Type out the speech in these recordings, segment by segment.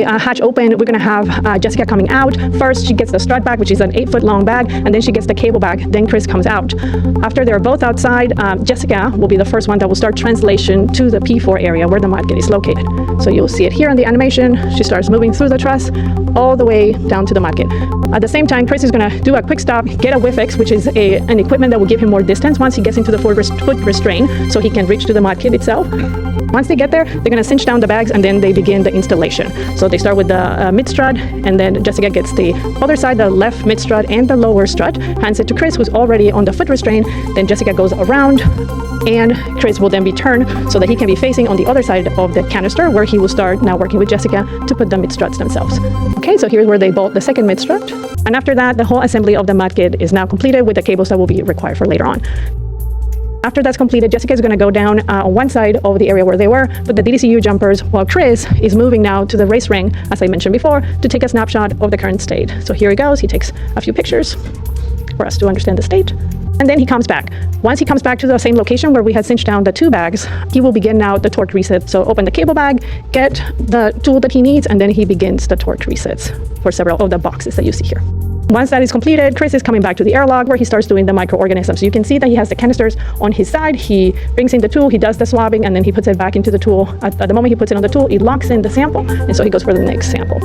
Hatch open, we're going to have Jessica coming out. First, she gets the strut bag, which is an 8-foot long bag, and then she gets the cable bag. Then Chris comes out. After they're both outside, Jessica will be the first one that will start translation to the P4 area where the mudkip is located. So you'll see it here in the animation. She starts moving through the truss all the way down to the mudkip. At the same time, Chris is going to do a quick stop, get a Wifix, which is an equipment that will give him more distance once he gets into the foot restraint, so he can reach to the mudkip itself. Once they get there, they're going to cinch down the bags, and then they begin the installation. So they start with the mid strut, and then Jessica gets the other side, the left mid strut and the lower strut, hands it to Chris, who's already on the foot restraint. Then Jessica goes around, and Chris will then be turned so that he can be facing on the other side of the canister, where he will start now working with Jessica to put the mid struts themselves. Okay, so here's where they bolt the second mid strut. And after that, the whole assembly of the mudkip is now completed with the cables that will be required for later on. After that's completed, Jessica is going to go down on one side of the area where they were with the DDCU jumpers, while Chris is moving now to the race ring, as I mentioned before, to take a snapshot of the current state. So here he goes. He takes a few pictures for us to understand the state. And then he comes back. Once he comes back to the same location where we had cinched down the 2 bags, he will begin now the torque reset. So open the cable bag, get the tool that he needs, and then he begins the torque resets for several of the boxes that you see here. Once that is completed, Chris is coming back to the airlock where he starts doing the microorganisms. So you can see that he has the canisters on his side. He brings in the tool, he does the swabbing, and then he puts it back into the tool. At the moment he puts it on the tool, it locks in the sample, and so he goes for the next sample.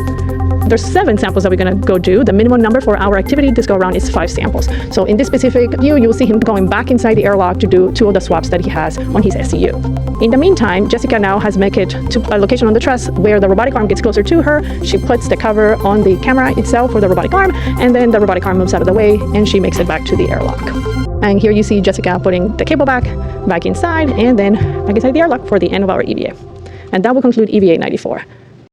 There's 7 samples that we're going to go do. The minimum number for our activity this go around is 5 samples. So in this specific view, you'll see him going back inside the airlock to do 2 of the swaps that he has on his SCU. In the meantime, Jessica now has made it to a location on the truss where the robotic arm gets closer to her. She puts the cover on the camera itself for the robotic arm, and then the robotic arm moves out of the way, and she makes it back to the airlock. And here you see Jessica putting the cable back inside, and then back inside the airlock for the end of our EVA. And that will conclude EVA 94.